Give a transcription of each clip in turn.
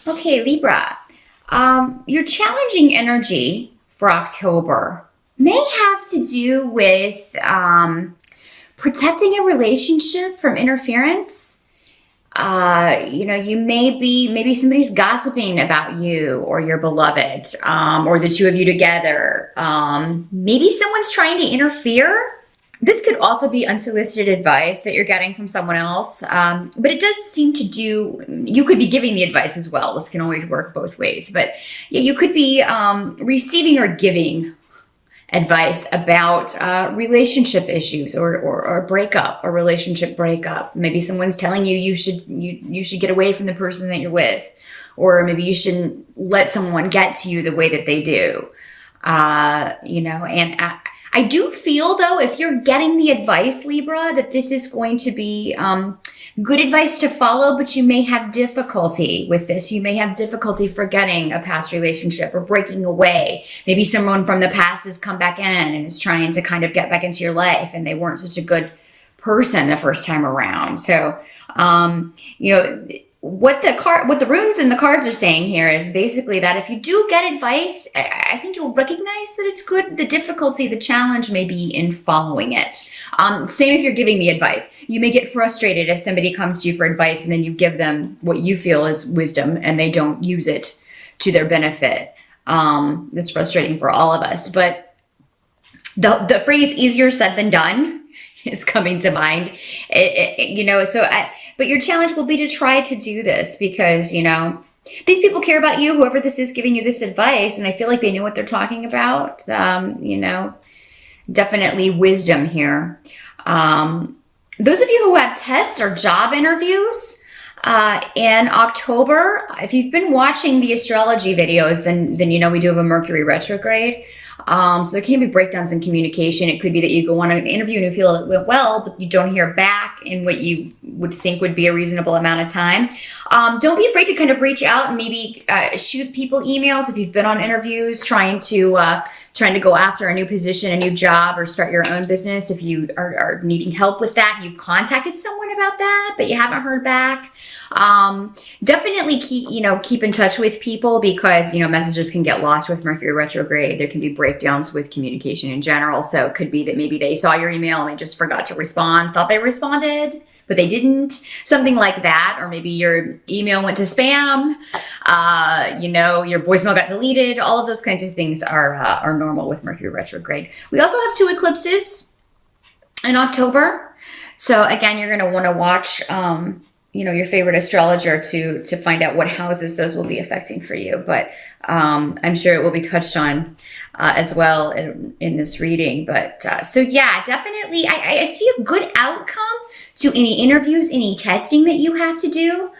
Okay, Libra. Your challenging energy for October may have to do with protecting a relationship from interference. Maybe somebody's gossiping about you or your beloved, or the two of you together. Maybe someone's trying to interfere. This could also be unsolicited advice that you're getting from someone else. But it does seem to you could be giving the advice as well. This can always work both ways. But yeah, you could be receiving or giving advice about relationship issues or breakup or relationship breakup. Maybe someone's telling you you should get away from the person that you're with, or maybe you shouldn't let someone get to you the way that they do. I do feel, though, if you're getting the advice, Libra, that this is going to be good advice to follow, but you may have difficulty with this. You may have difficulty forgetting a past relationship or breaking away. Maybe someone from the past has come back in and is trying to kind of get back into your life, and they weren't such a good person the first time around. So, what the runes and the cards are saying here is basically that if you do get advice, I think you'll recognize that it's good. The difficulty, the challenge may be in following it. Same if you're giving the advice. You may get frustrated if somebody comes to you for advice and then you give them what you feel is wisdom and they don't use it to their benefit. That's frustrating for all of us. But the phrase easier said than done is coming to mind. But your challenge will be to try to do this because, these people care about you, whoever this is giving you this advice, and I feel like they know what they're talking about. Definitely wisdom here. Those of you who have tests or job interviews in October, if you've been watching the astrology videos, then we do have a Mercury retrograde. So there can be breakdowns in communication. It could be that you go on an interview and you feel it went well, but you don't hear back in what you would think would be a reasonable amount of time. Don't be afraid to kind of reach out and maybe shoot people emails if you've been on interviews trying to go after a new position, a new job, or start your own business. If you are needing help with that, you've contacted someone about that, but you haven't heard back. Definitely keep in touch with people because, messages can get lost with Mercury retrograde. There can be breakdowns with communication in general. So it could be that maybe they saw your email and they just forgot to respond, thought they responded, but they didn't, something like that. Or maybe your email went to spam, your voicemail got deleted. All of those kinds of things are normal with Mercury retrograde. We also have 2 eclipses in October. So again, you're going to want to watch, your favorite astrologer to find out what houses those will be affecting for you. But I'm sure it will be touched on as well in this reading. But definitely, I see a good outcome to any interviews, any testing that you have to do.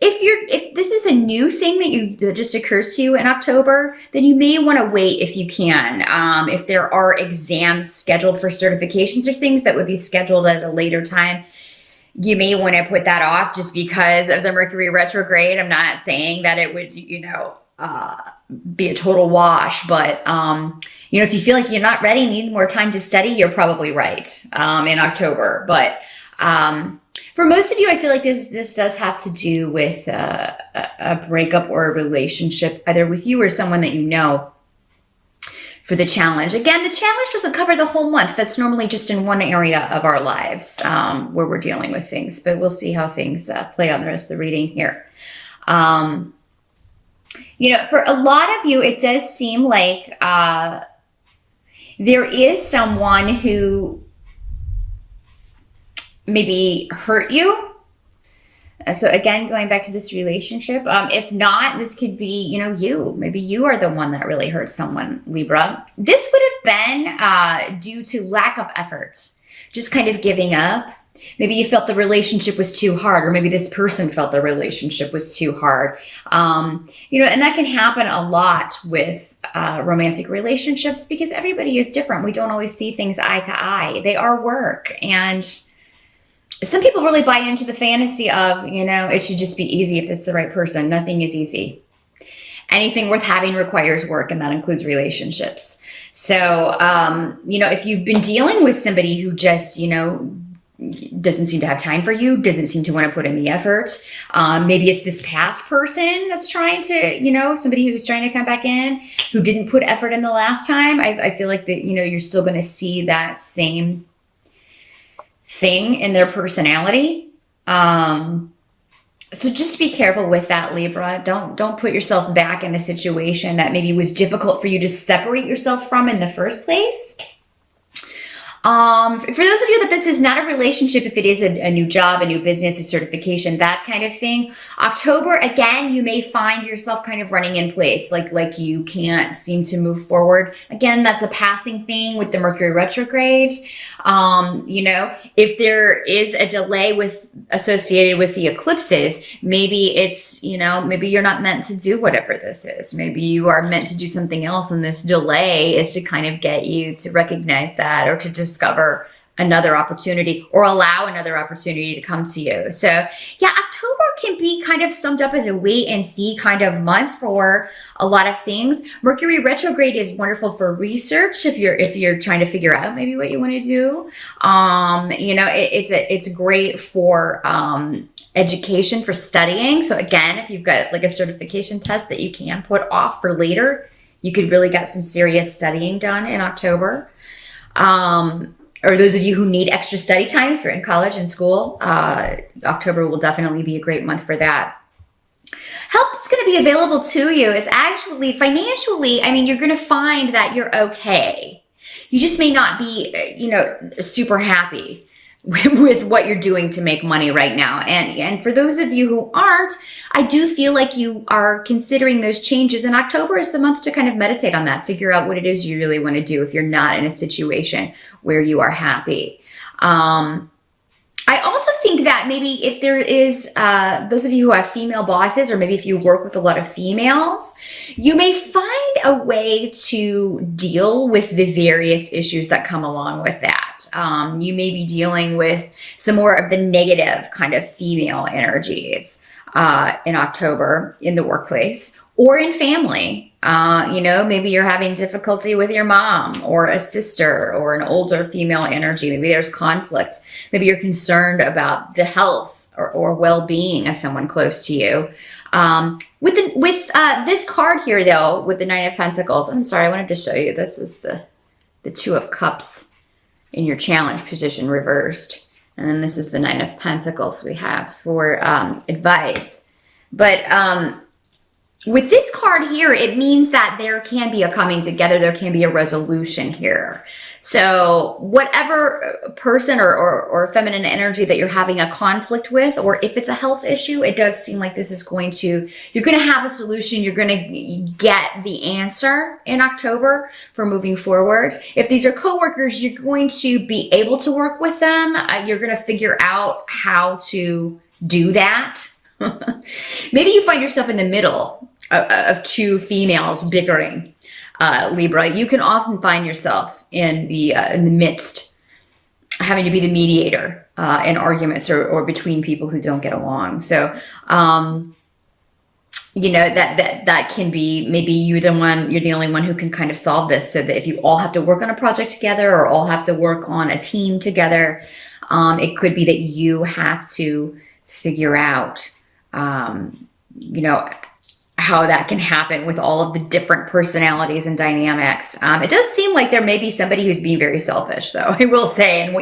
If this is a new thing that just occurs to you in October, then you may want to wait if you can. If there are exams scheduled for certifications or things that would be scheduled at a later time, you may want to put that off just because of the Mercury retrograde. I'm not saying that it would, be a total wash, but, if you feel like you're not ready, need more time to study, you're probably right, in October. But, for most of you, I feel like this does have to do with a breakup or a relationship, either with you or someone that you know, for the challenge. Again, the challenge doesn't cover the whole month. That's normally just in one area of our lives where we're dealing with things. But we'll see how things play out in the rest of the reading here. For a lot of you, it does seem like there is someone who maybe hurt you. So again, going back to this relationship, if not, this could be, you. Maybe you are the one that really hurt someone, Libra. This would have been due to lack of efforts, just kind of giving up. Maybe you felt the relationship was too hard, or maybe this person felt the relationship was too hard. And that can happen a lot with romantic relationships because everybody is different. We don't always see things eye to eye. They are work. And some people really buy into the fantasy of, it should just be easy if it's the right person. Nothing is easy. Anything worth having requires work, and that includes relationships. So, if you've been dealing with somebody who just, doesn't seem to have time for you, doesn't seem to want to put in the effort. Maybe it's this past person that's trying to, somebody who's trying to come back in who didn't put effort in the last time. I feel like that, you're still going to see that same thing in their personality. So just be careful with that, Libra. Don't put yourself back in a situation that maybe was difficult for you to separate yourself from in the first place. For those of you that this is not a relationship, if it is a new job, a new business, a certification, that kind of thing, October, again, you may find yourself kind of running in place, like you can't seem to move forward. Again, that's a passing thing with the Mercury retrograde. If there is a delay associated with the eclipses, maybe it's, maybe you're not meant to do whatever this is. Maybe you are meant to do something else, and this delay is to kind of get you to recognize that, or to discover another opportunity, or allow another opportunity to come to you. So yeah, October can be kind of summed up as a wait and see kind of month for a lot of things. Mercury retrograde is wonderful for research if you're trying to figure out maybe what you want to do. It's great for education, for studying. So again, if you've got like a certification test that you can put off for later, you could really get some serious studying done in October. Or those of you who need extra study time, if you're in college and school, October will definitely be a great month for that. Help that's going to be available to you is actually financially, you're going to find that you're okay. You just may not be, super happy with what you're doing to make money right now. And for those of you who aren't, I do feel like you are considering those changes, and October is the month to kind of meditate on that, figure out what it is you really want to do if you're not in a situation where you are happy. I also think that maybe if there is, those of you who have female bosses, or maybe if you work with a lot of females, you may find a way to deal with the various issues that come along with that. You may be dealing with some more of the negative kind of female energies in October in the workplace or in family. Maybe you're having difficulty with your mom or a sister or an older female energy. Maybe there's conflict. Maybe you're concerned about the health or well-being of someone close to you. With this card here, though, with the Nine of Pentacles, I'm sorry, I wanted to show you. This is the Two of Cups in your challenge position reversed. And then this is the Nine of Pentacles we have for advice. But with this card here, it means that there can be a coming together. There can be a resolution here. So whatever person or feminine energy that you're having a conflict with, or if it's a health issue, it does seem like this is you're going to have a solution. You're going to get the answer in October for moving forward. If these are coworkers, you're going to be able to work with them. You're going to figure out how to do that. Maybe you find yourself in the middle of two females bickering, Libra. You can often find yourself in the midst, having to be the mediator in arguments or between people who don't get along. So, that can be, maybe you're the only one who can kind of solve this, so that if you all have to work on a project together or all have to work on a team together, it could be that you have to figure out, how that can happen with all of the different personalities and dynamics. It does seem like there may be somebody who's being very selfish, though, I will say, and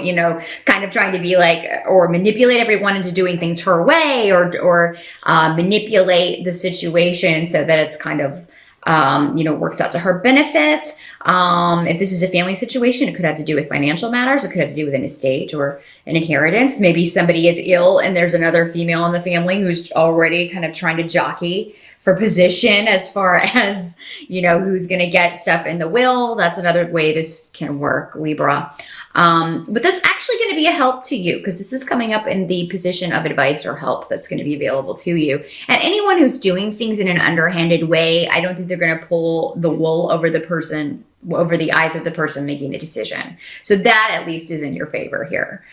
kind of trying to be like, or manipulate everyone into doing things her way, or manipulate the situation so that it's kind of, works out to her benefit. If this is a family situation, it could have to do with financial matters. It could have to do with an estate or an inheritance. Maybe somebody is ill and there's another female in the family who's already kind of trying to jockey for position as far as, who's going to get stuff in the will. That's another way this can work, Libra. But that's actually going to be a help to you, because this is coming up in the position of advice or help that's going to be available to you. And anyone who's doing things in an underhanded way, I don't think they're going to pull the wool over the eyes of the person making the decision. So that at least is in your favor here.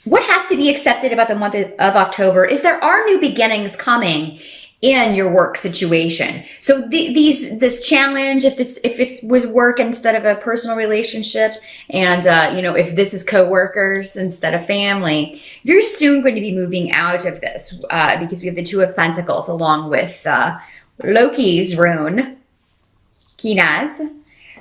What has to be accepted about the month of October is there are new beginnings coming in your work situation. So this challenge, if it was work instead of a personal relationship, and if this is coworkers instead of family, you're soon going to be moving out of this because we have the Two of Pentacles along with Loki's rune, Kinas.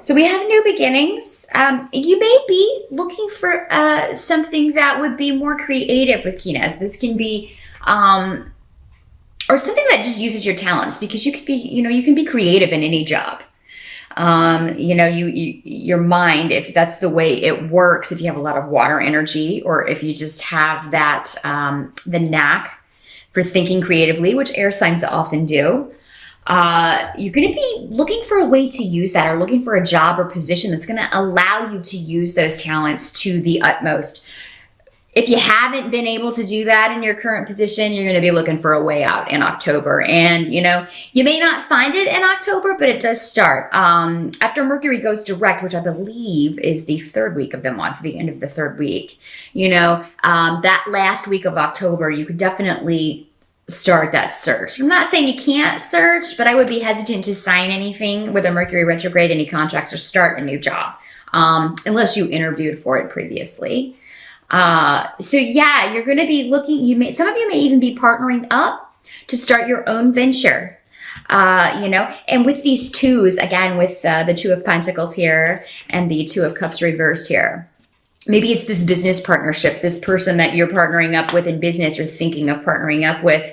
So we have new beginnings. You may be looking for something that would be more creative with Kinas. This can be or something that just uses your talents, because you could be, you can be creative in any job. Your mind, if that's the way it works, if you have a lot of water energy, or if you just have that, the knack for thinking creatively, which air signs often do, you're going to be looking for a way to use that, or looking for a job or position that's going to allow you to use those talents to the utmost. If you haven't been able to do that in your current position, you're going to be looking for a way out in October. And, you may not find it in October, but it does start. After Mercury goes direct, which I believe is the third week of the month, the end of the third week, that last week of October, you could definitely start that search. I'm not saying you can't search, but I would be hesitant to sign anything with a Mercury retrograde, any contracts, or start a new job, unless you interviewed for it previously. So yeah, you're going to be looking, some of you may even be partnering up to start your own venture, and with these twos, again, with the Two of Pentacles here and the Two of Cups reversed here. Maybe it's this business partnership, this person that you're partnering up with in business or thinking of partnering up with,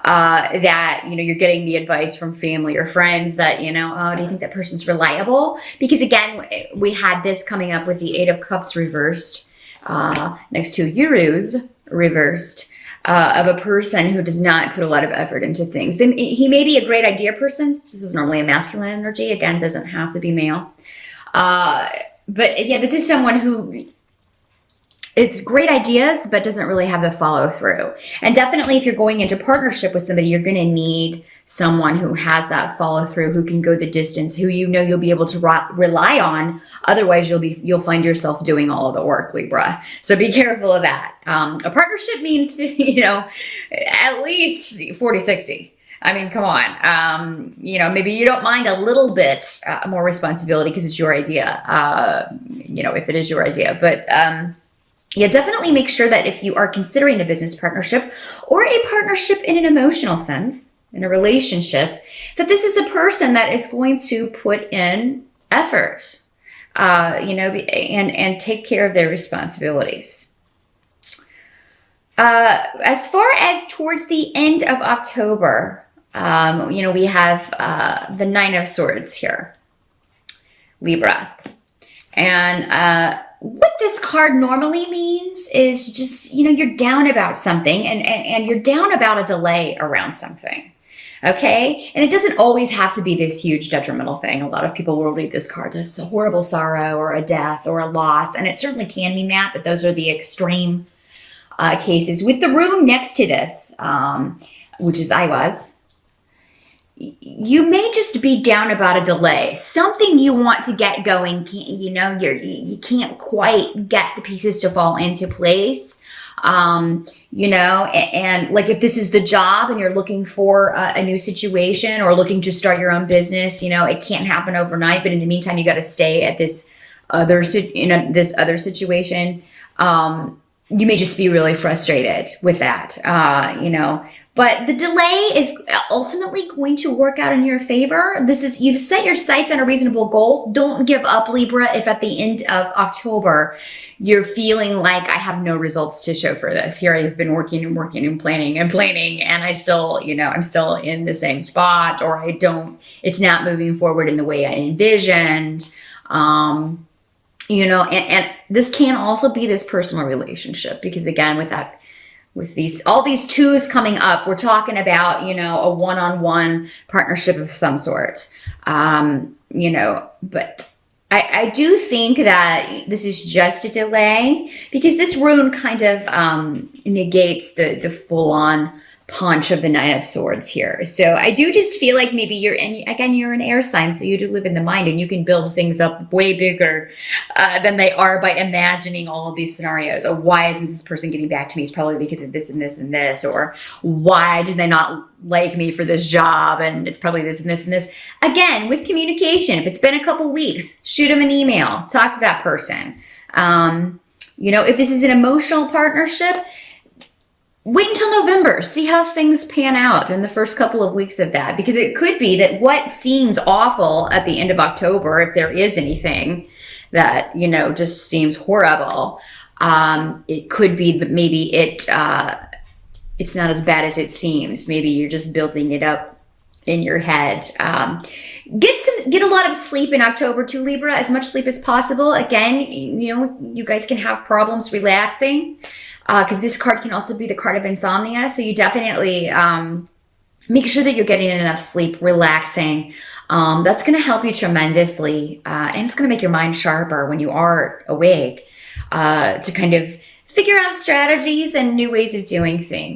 that, you're getting the advice from family or friends that, oh, do you think that person's reliable? Because again, we had this coming up with the Eight of Cups reversed. Next to Euros reversed, of a person who does not put a lot of effort into things. He may be a great idea person. This is normally a masculine energy. Again, doesn't have to be male. But yeah, this is someone who, it's great ideas, but doesn't really have the follow through. And definitely if you're going into partnership with somebody, you're going to need someone who has that follow through, who can go the distance, who you'll be able to rely on. Otherwise, you'll find yourself doing all of the work, Libra. So be careful of that. A partnership means, at least 40-60. I mean, come on. Maybe you don't mind a little bit more responsibility because it's your idea, if it is your idea. But yeah, definitely make sure that if you are considering a business partnership or a partnership in an emotional sense, in a relationship, that this is a person that is going to put in effort, and take care of their responsibilities. As far as towards the end of October, we have the Nine of Swords here, Libra. And what this card normally means is just, you're down about something, and you're down about a delay around something. Okay? And it doesn't always have to be this huge detrimental thing. A lot of people will read this card as a horrible sorrow or a death or a loss, and it certainly can mean that, but those are the extreme cases. With the rune next to this, which is Iwas, you may just be down about a delay. Something you want to get going, you can't quite get the pieces to fall into place. And like if this is the job and you're looking for a new situation or looking to start your own business, it can't happen overnight. But in the meantime, you got to stay at this other situation. You may just be really frustrated with that, But the delay is ultimately going to work out in your favor. You've set your sights on a reasonable goal. Don't give up, Libra, if at the end of October, you're feeling like I have no results to show for this. Here I've been working and working and planning, and I still, I'm still in the same spot, or it's not moving forward in the way I envisioned. And this can also be this personal relationship, because again, with all these twos coming up, we're talking about, a one-on-one partnership of some sort, but I do think that this is just a delay, because this rune kind of negates the full-on punch of the Nine of Swords here. So I do just feel like maybe you're, and again, you're an air sign, so you do live in the mind, and you can build things up way bigger than they are by imagining all of these scenarios. Or why isn't this person getting back to me? It's probably because of this and this and this. Or why did they not like me for this job? And it's probably this and this and this. Again, with communication, if it's been a couple weeks, shoot them an email, talk to that person. You know, if this is an emotional partnership, wait until November, see how things pan out in the first couple of weeks of that, because it could be that what seems awful at the end of October, if there is anything that, you know, just seems horrible, it could be that maybe it's not as bad as it seems. Maybe you're just building it up in your head. Get a lot of sleep in October too, Libra, as much sleep as possible. Again, you know, you guys can have problems relaxing, because this card can also be the card of insomnia. So you definitely make sure that you're getting enough sleep, relaxing. That's going to help you tremendously. And it's going to make your mind sharper when you are awake, to kind of figure out strategies and new ways of doing things.